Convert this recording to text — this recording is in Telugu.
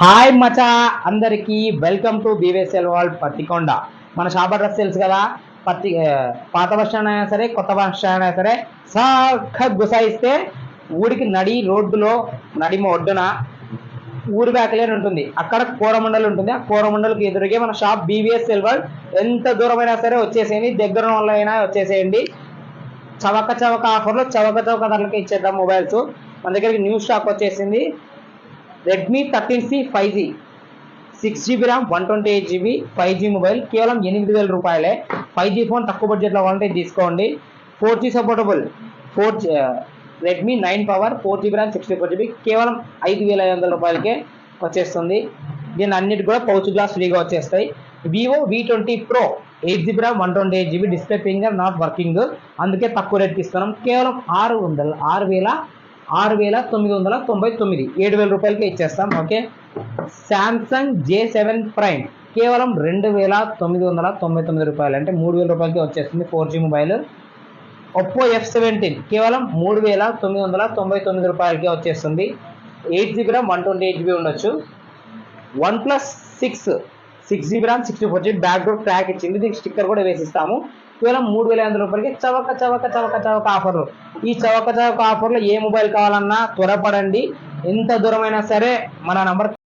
హాయ్ మచా అందరికి వెల్కమ్ టు బీవీఎస్ఎల్ వరల్డ్ పత్తికొండ. మన షాప్ అడ్రస్ తెలుసు కదా. పాత బస్ స్టాండ్ అయినా సరే కొత్త బస్ స్టాండ్ అయినా సరే సఖత్ గుసాయిస్తే ఊరికి నడి రోడ్డులో నడిమ ఒడ్డున ఊరి బ్యాక్లేన్ ఉంటుంది. అక్కడ కోరమండల్ ఉంటుంది. ఆ కోరమండల్కి ఎదురుగే మన షాప్ బీవీఎస్ఎల్ వరల్డ్. ఎంత దూరమైనా సరే వచ్చేసేయండి, దగ్గర వాళ్ళ అయినా వచ్చేసేయండి. చవక ఆఫర్లో చవక ధరలకి ఇచ్చేద్దాం మొబైల్స్. మన దగ్గరికి న్యూ స్టాక్ వచ్చేసింది. Redmi 13C 5G 6GB RAM 128GB 5G mobile కేవలం 8,000 రూపాయలే. 5G ఫోన్ తక్కువ బడ్జెట్లో కావాలంటే తీసుకోండి. 4G supportable Redmi 9 power 4GB RAM 64GB కేవలం 5,500 రూపాయలకే వచ్చేస్తుంది. దీని అన్నిటి కూడా పౌచ్ గ్లాస్ ఫ్రీగా వచ్చేస్తాయి. Vivo V20 Pro 8GB RAM 128GB display finger not working, అందుకే తక్కువ రేట్కి ఇస్తున్నాం. కేవలం 6,999 7,000 రూపాయలకి ఇచ్చేస్తాం. ఓకే. శాంసంగ్ J7 ప్రైమ్ కేవలం 2,999 రూపాయలు, అంటే 3,000 రూపాయలకి వచ్చేస్తుంది 4G మొబైల్. ఒప్పో F17 కేవలం 3,999 రూపాయలకి వచ్చేస్తుంది. 8GB ర్యామ్ 128GB ఉండొచ్చు. OnePlus 6GB RAM 64GB back door track ఇచ్చింది. దీనికి స్టిక్కర్ కూడా వేసిస్తాము. కేవలం 3,500 రూపాయలకి చవక ఆఫర్లు. ఈ చవక ఆఫర్లో ఏ మొబైల్ కావాలన్నా త్వరపడండి. ఎంత దూరమైనా సరే మన నంబర్